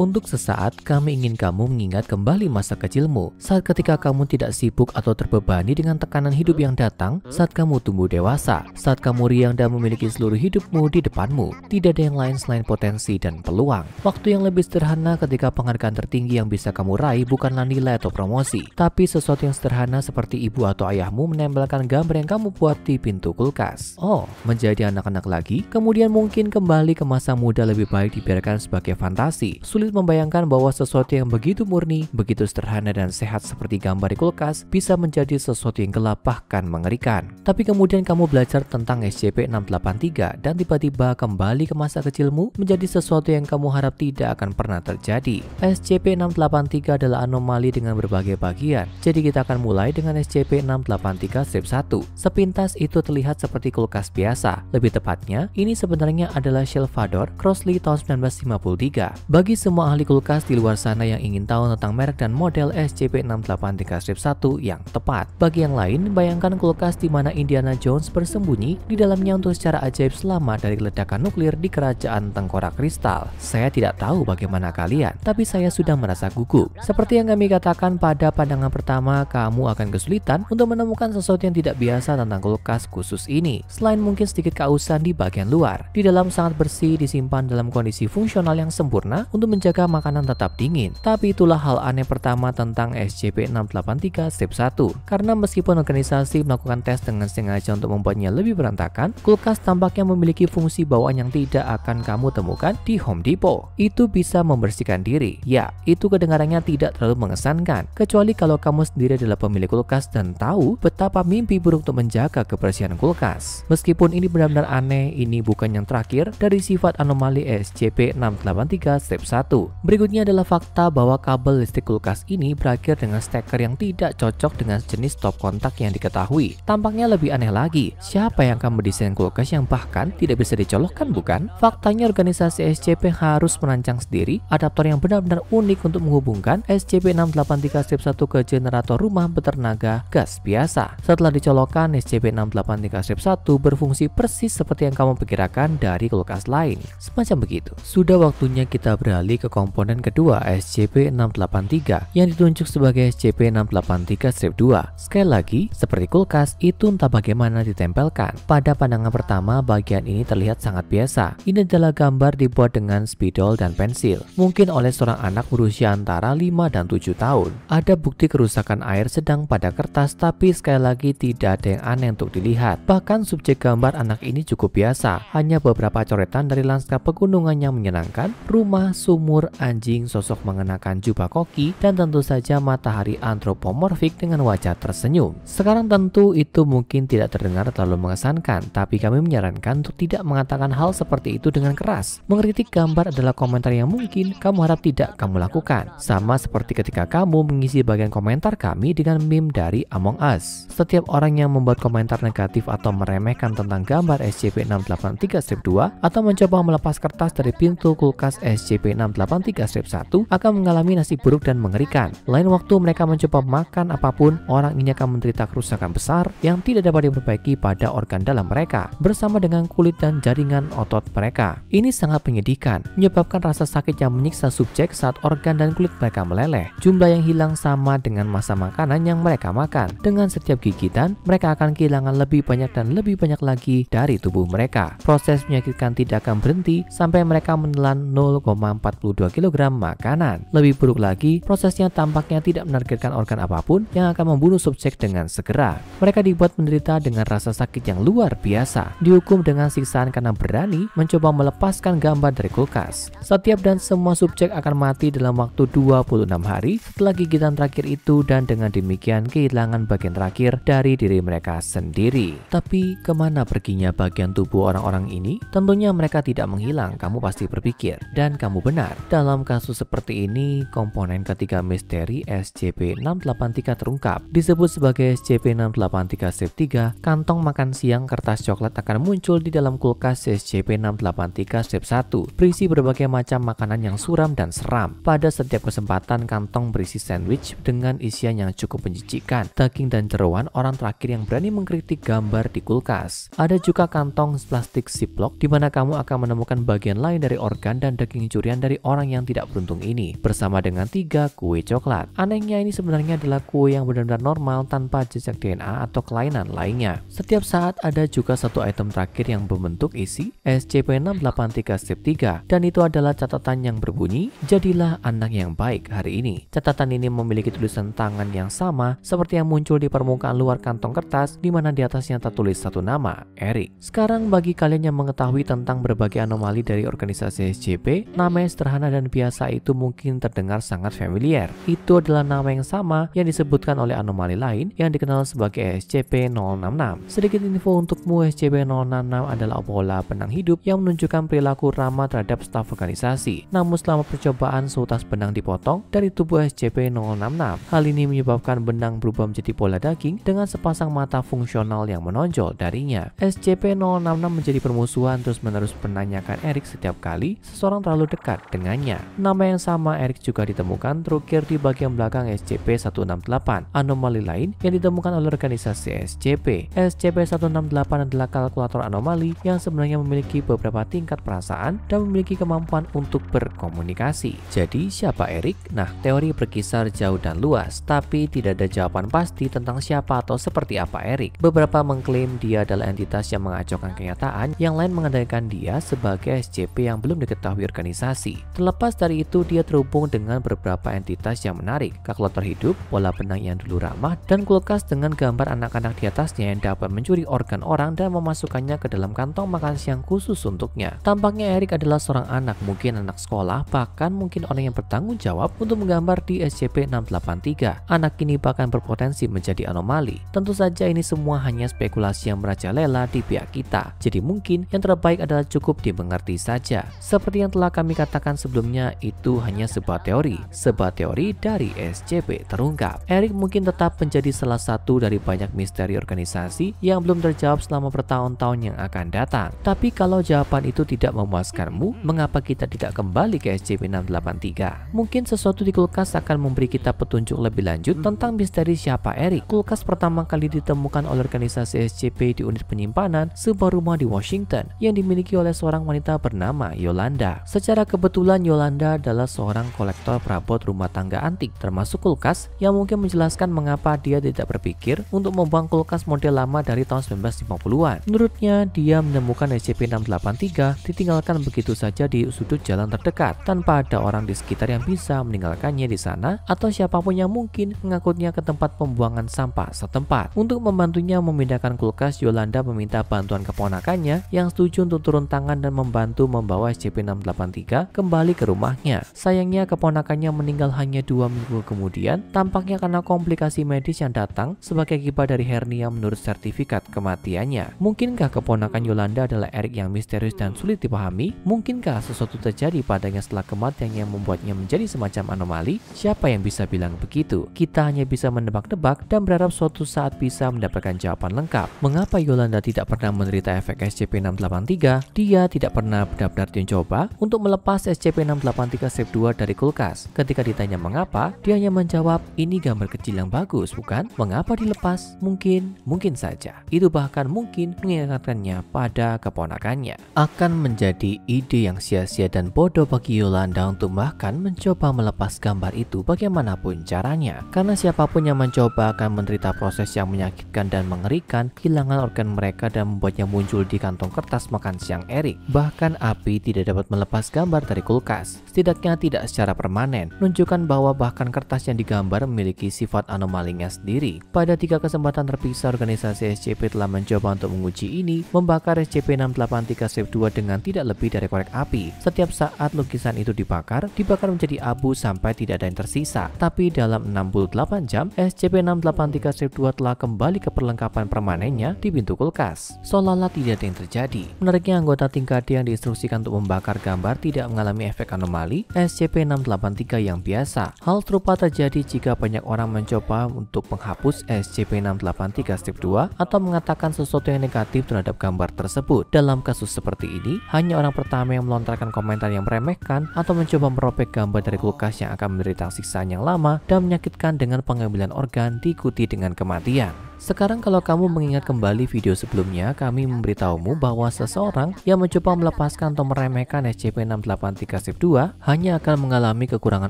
Untuk sesaat, kami ingin kamu mengingat kembali masa kecilmu, saat ketika kamu tidak sibuk atau terbebani dengan tekanan hidup yang datang, saat kamu tumbuh dewasa, saat kamu riang dan memiliki seluruh hidupmu di depanmu. Tidak ada yang lain selain potensi dan peluang. Waktu yang lebih sederhana ketika penghargaan tertinggi yang bisa kamu raih bukanlah nilai atau promosi, tapi sesuatu yang sederhana seperti ibu atau ayahmu menempelkan gambar yang kamu buat di pintu kulkas. Oh, menjadi anak-anak lagi, kemudian mungkin kembali ke masa muda lebih baik dibiarkan sebagai fantasi. Sulit membayangkan bahwa sesuatu yang begitu murni, begitu sederhana dan sehat seperti gambar di kulkas bisa menjadi sesuatu yang gelap bahkan mengerikan. Tapi kemudian kamu belajar tentang SCP-683 dan tiba-tiba kembali ke masa kecilmu menjadi sesuatu yang kamu harap tidak akan pernah terjadi. SCP-683 adalah anomali dengan berbagai bagian. Jadi kita akan mulai dengan SCP-683-1. Sepintas itu terlihat seperti kulkas biasa. Lebih tepatnya, ini sebenarnya adalah Salvador Crossley tahun 1953. Bagi semua ahli kulkas di luar sana yang ingin tahu tentang merek dan model SCP-683-1 yang tepat. Bagi yang lain, bayangkan kulkas di mana Indiana Jones bersembunyi di dalamnya untuk secara ajaib selamat dari ledakan nuklir di kerajaan tengkorak kristal. Saya tidak tahu bagaimana kalian, tapi saya sudah merasa gugup. Seperti yang kami katakan pada pandangan pertama, kamu akan kesulitan untuk menemukan sesuatu yang tidak biasa tentang kulkas khusus ini, selain mungkin sedikit kausan di bagian luar. Di dalam sangat bersih, disimpan dalam kondisi fungsional yang sempurna untuk menjaga makanan tetap dingin. Tapi itulah hal aneh pertama tentang SCP-683-1. Karena meskipun organisasi melakukan tes dengan sengaja untuk membuatnya lebih berantakan, kulkas tampaknya memiliki fungsi bawaan yang tidak akan kamu temukan di Home Depot. Itu bisa membersihkan diri. Ya, itu kedengarannya tidak terlalu mengesankan, kecuali kalau kamu sendiri adalah pemilik kulkas dan tahu betapa mimpi buruk untuk menjaga kebersihan kulkas. Meskipun ini benar-benar aneh, ini bukan yang terakhir dari sifat anomali SCP-683-1. Berikutnya adalah fakta bahwa kabel listrik kulkas ini berakhir dengan steker yang tidak cocok dengan jenis stop kontak yang diketahui. Tampaknya lebih aneh lagi, siapa yang akan mendesain kulkas yang bahkan tidak bisa dicolokkan, bukan? Faktanya organisasi SCP harus merancang sendiri adaptor yang benar-benar unik untuk menghubungkan SCP-683-1 ke generator rumah bertenaga gas biasa. Setelah dicolokkan, SCP-683-1 berfungsi persis seperti yang kamu perkirakan dari kulkas lain. Semacam begitu. Sudah waktunya kita beralih ke komponen kedua SCP-683 yang ditunjuk sebagai SCP-683-2. Sekali lagi, seperti kulkas, itu entah bagaimana ditempelkan. Pada pandangan pertama, bagian ini terlihat sangat biasa. Ini adalah gambar dibuat dengan spidol dan pensil, mungkin oleh seorang anak berusia antara 5 dan 7 tahun. Ada bukti kerusakan air sedang pada kertas, tapi sekali lagi tidak ada yang aneh untuk dilihat. Bahkan subjek gambar anak ini cukup biasa, hanya beberapa coretan dari lanskap pegunungan yang menyenangkan, rumah, sumur, anjing, sosok mengenakan jubah koki, dan tentu saja matahari antropomorfik dengan wajah tersenyum. Sekarang tentu itu mungkin tidak terdengar terlalu mengesankan, tapi kami menyarankan untuk tidak mengatakan hal seperti itu dengan keras. Mengkritik gambar adalah komentar yang mungkin kamu harap tidak kamu lakukan. Sama seperti ketika kamu mengisi bagian komentar kami dengan meme dari Among Us. Setiap orang yang membuat komentar negatif atau meremehkan tentang gambar SCP-683-2 atau mencoba melepas kertas dari pintu kulkas SCP-683-1 akan mengalami nasib buruk dan mengerikan. Lain waktu mereka mencoba makan apapun, orang ini akan menderita kerusakan besar yang tidak dapat diperbaiki pada organ dalam mereka, bersama dengan kulit dan jaringan otot mereka. Ini sangat menyedihkan, menyebabkan rasa sakit yang menyiksa subjek saat organ dan kulit mereka meleleh. Jumlah yang hilang sama dengan massa makanan yang mereka makan. Dengan setiap gigitan, mereka akan kehilangan lebih banyak dan lebih banyak lagi dari tubuh mereka. Proses menyakitkan tidak akan berhenti sampai mereka menelan 0,42 kg makanan. Lebih buruk lagi, prosesnya tampaknya tidak menargetkan organ apapun yang akan membunuh subjek dengan segera. Mereka dibuat menderita dengan rasa sakit yang luar biasa, dihukum dengan siksaan karena berani mencoba melepaskan gambar dari kulkas. Setiap dan semua subjek akan mati dalam waktu 26 hari setelah gigitan terakhir itu, dan dengan demikian kehilangan bagian terakhir dari diri mereka sendiri. Tapi kemana perginya bagian tubuh orang-orang ini? Tentunya mereka tidak menghilang, kamu pasti berpikir. Dan kamu benar. Dalam kasus seperti ini, komponen ketiga misteri SCP-683 terungkap. Disebut sebagai SCP-683-3, kantong makan siang kertas coklat akan muncul di dalam kulkas SCP-683-1, berisi berbagai macam makanan yang suram dan seram. Pada setiap kesempatan, kantong berisi sandwich dengan isian yang cukup menjijikkan, daging dan jeroan orang terakhir yang berani mengkritik gambar di kulkas. Ada juga kantong plastik ziplock di mana kamu akan menemukan bagian lain dari organ dan daging curian dari orang yang tidak beruntung ini bersama dengan 3 kue coklat. Anehnya ini sebenarnya adalah kue yang benar-benar normal tanpa jejak DNA atau kelainan lainnya. Setiap saat ada juga satu item terakhir yang berbentuk isi SCP-683-3 dan itu adalah catatan yang berbunyi, "Jadilah anak yang baik hari ini." Catatan ini memiliki tulisan tangan yang sama seperti yang muncul di permukaan luar kantong kertas di mana di atasnya tertulis satu nama, Eric. Sekarang bagi kalian yang mengetahui tentang berbagai anomali dari organisasi SCP, nama yang sederhana dan biasa itu mungkin terdengar sangat familiar. Itu adalah nama yang sama yang disebutkan oleh anomali lain yang dikenal sebagai SCP-066. Sedikit info untukmu, SCP-066 adalah pola benang hidup yang menunjukkan perilaku ramah terhadap staf organisasi. Namun selama percobaan seutas benang dipotong dari tubuh SCP-066. Hal ini menyebabkan benang berubah menjadi bola daging dengan sepasang mata fungsional yang menonjol darinya. SCP-066 menjadi permusuhan terus-menerus menanyakan Eric setiap kali seseorang terlalu dekat dengannya. Nama yang sama Eric juga ditemukan terukir di bagian belakang SCP-168. Anomali lain yang ditemukan oleh organisasi SCP. SCP-168 adalah kalkulator anomali yang sebenarnya memiliki beberapa tingkat perasaan dan memiliki kemampuan untuk berkomunikasi. Jadi siapa Eric? Nah, teori berkisar jauh dan luas, tapi tidak ada jawaban pasti tentang siapa atau seperti apa Eric. Beberapa mengklaim dia adalah entitas yang mengacaukan kenyataan, yang lain mengandaikan dia sebagai SCP yang belum diketahui organisasi. Terlepas dari itu, dia terhubung dengan beberapa entitas yang menarik, kalkulator hidup, bola benang yang dulu ramah, dan kulkas dengan gambar anak-anak di atasnya yang dapat mencuri organ orang dan memasukkannya ke dalam kantong makan siang khusus untuknya. Tampaknya Eric adalah seorang anak, mungkin anak sekolah, bahkan mungkin orang yang bertanggung jawab untuk menggambar di SCP-683. Anak ini bahkan berpotensi menjadi anomali. Tentu saja ini semua hanya spekulasi yang merajalela di pihak kita. Jadi mungkin yang terbaik adalah cukup dimengerti saja. Seperti yang telah kami katakan sebelumnya, itu hanya sebuah teori dari SCP terungkap. Eric mungkin tetap menjadi salah satu dari banyak misteri organisasi yang belum terjawab selama bertahun-tahun yang akan datang. Tapi kalau jawaban itu tidak memuaskanmu, mengapa kita tidak kembali ke SCP-683? Mungkin sesuatu di kulkas akan memberi kita petunjuk lebih lanjut tentang misteri siapa Eric. Kulkas pertama kali ditemukan oleh organisasi SCP di unit penyimpanan sebuah rumah di Washington yang dimiliki oleh seorang wanita bernama Yolanda. Secara kebetulan Yolanda adalah seorang kolektor perabot rumah tangga antik, termasuk kulkas, yang mungkin menjelaskan mengapa dia tidak berpikir untuk membuang kulkas model lama dari tahun 1950-an. Menurutnya, dia menemukan SCP-683 ditinggalkan begitu saja di sudut jalan terdekat tanpa ada orang di sekitar yang bisa meninggalkannya di sana atau siapapun yang mungkin mengangkutnya ke tempat pembuangan sampah setempat. Untuk membantunya memindahkan kulkas, Yolanda meminta bantuan keponakannya yang setuju untuk turun tangan dan membantu membawa SCP-683 kembali ke rumahnya. Sayangnya keponakannya meninggal hanya 2 minggu kemudian, tampaknya karena komplikasi medis yang datang sebagai akibat dari hernia menurut sertifikat kematiannya. Mungkinkah keponakan Yolanda adalah Eric yang misterius dan sulit dipahami? Mungkinkah sesuatu terjadi padanya setelah kematiannya yang membuatnya menjadi semacam anomali? Siapa yang bisa bilang begitu? Kita hanya bisa menebak-nebak dan berharap suatu saat bisa mendapatkan jawaban lengkap. Mengapa Yolanda tidak pernah menderita efek SCP-683? Dia tidak pernah benar-benar mencoba untuk melepas SCP-683-2 dari kulkas. Ketika ditanya mengapa, dia hanya menjawab, "Ini gambar kecil yang bagus, bukan? Mengapa dilepas?" Mungkin saja. Itu bahkan mungkin mengingatkannya pada keponakannya. Akan menjadi ide yang sia-sia dan bodoh bagi Yolanda untuk bahkan mencoba melepas gambar itu bagaimanapun caranya. Karena siapapun yang mencoba akan menderita proses yang menyakitkan dan mengerikan, kehilangan organ mereka dan membuatnya muncul di kantong kertas makan siang Eric. Bahkan api tidak dapat melepas gambar dari kulkas. Setidaknya tidak secara permanen, menunjukkan bahwa bahkan kertas yang digambar memiliki sifat anomalinya sendiri. Pada 3 kesempatan terpisah, organisasi SCP telah mencoba untuk menguji ini, membakar SCP-683-2 dengan tidak lebih dari korek api. Setiap saat lukisan itu dibakar menjadi abu sampai tidak ada yang tersisa. Tapi dalam 68 jam, SCP-683-2 telah kembali ke perlengkapan permanennya di pintu kulkas. Seolah-olah tidak ada yang terjadi. Menariknya, anggota tingkat D yang diinstruksikan untuk membakar gambar tidak mengalami efek anomali SCP-683 yang biasa. Hal serupa terjadi jika banyak orang mencoba untuk menghapus SCP-683-2 atau mengatakan sesuatu yang negatif terhadap gambar tersebut. Dalam kasus seperti ini, hanya orang pertama yang melontarkan komentar yang meremehkan atau mencoba merobek gambar dari kulkas yang akan menderita siksaan yang lama dan menyakitkan dengan pengambilan organ diikuti dengan kematian. Sekarang kalau kamu mengingat kembali video sebelumnya, kami memberitahumu bahwa seseorang yang mencoba melepaskan atau meremehkan SCP-683-2 hanya akan mengalami kekurangan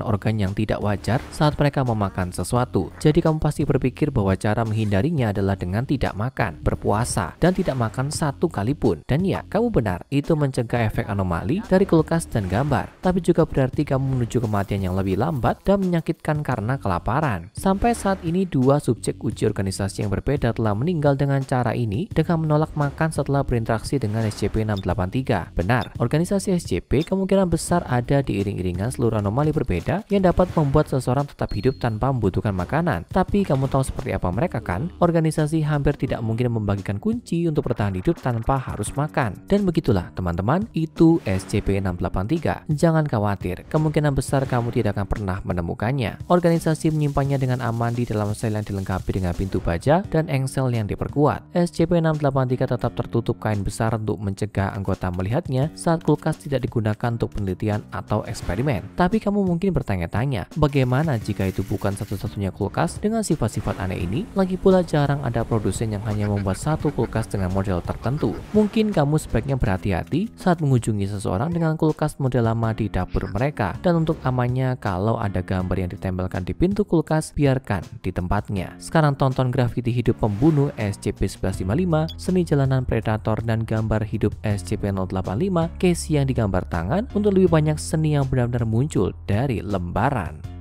organ yang tidak wajar saat mereka memakan sesuatu. Jadi kamu pasti berpikir bahwa cara menghindarinya adalah dengan tidak makan, berpuasa, dan tidak makan satu kali pun. Dan ya, kamu benar, itu mencegah efek anomali dari kulkas dan gambar. Tapi juga berarti kamu menuju kematian yang lebih lambat dan menyakitkan karena kelaparan. Sampai saat ini, 2 subjek uji organisasi yang berbeda telah meninggal dengan cara ini dengan menolak makan setelah berinteraksi dengan SCP-683. Benar, organisasi SCP kemungkinan besar ada diiring-iringan seluruh anomali berbeda yang dapat membuat seseorang tetap hidup tanpa membutuhkan makanan. Tapi kamu tahu seperti apa mereka kan? Organisasi hampir tidak mungkin membagikan kunci untuk bertahan hidup tanpa harus makan. Dan begitulah teman-teman, itu SCP-683. Jangan khawatir, kemungkinan besar kamu tidak akan pernah menemukannya. Organisasi menyimpannya dengan aman di dalam sel yang dilengkapi dengan pintu baja dan engsel yang diperkuat. SCP-683 tetap tertutup kain besar untuk mencegah anggota melihatnya saat kulkas tidak digunakan untuk penelitian atau eksperimen. Tapi kamu mungkin bertanya-tanya, bagaimana jika itu bukan satu-satunya kulkas dengan sifat-sifat aneh ini? Lagi pula jarang ada produsen yang hanya membuat satu kulkas dengan model tertentu. Mungkin kamu sebaiknya berhati-hati saat mengunjungi seseorang dengan kulkas model lama di dapur mereka. Dan untuk amannya, kalau ada gambar yang ditempelkan di pintu kulkas, biarkan di tempatnya. Sekarang tonton grafiti hidup pembunuh SCP-1155, seni jalanan predator, dan gambar hidup SCP-085, case yang digambar tangan untuk lebih banyak seni yang benar-benar muncul dari lembaran.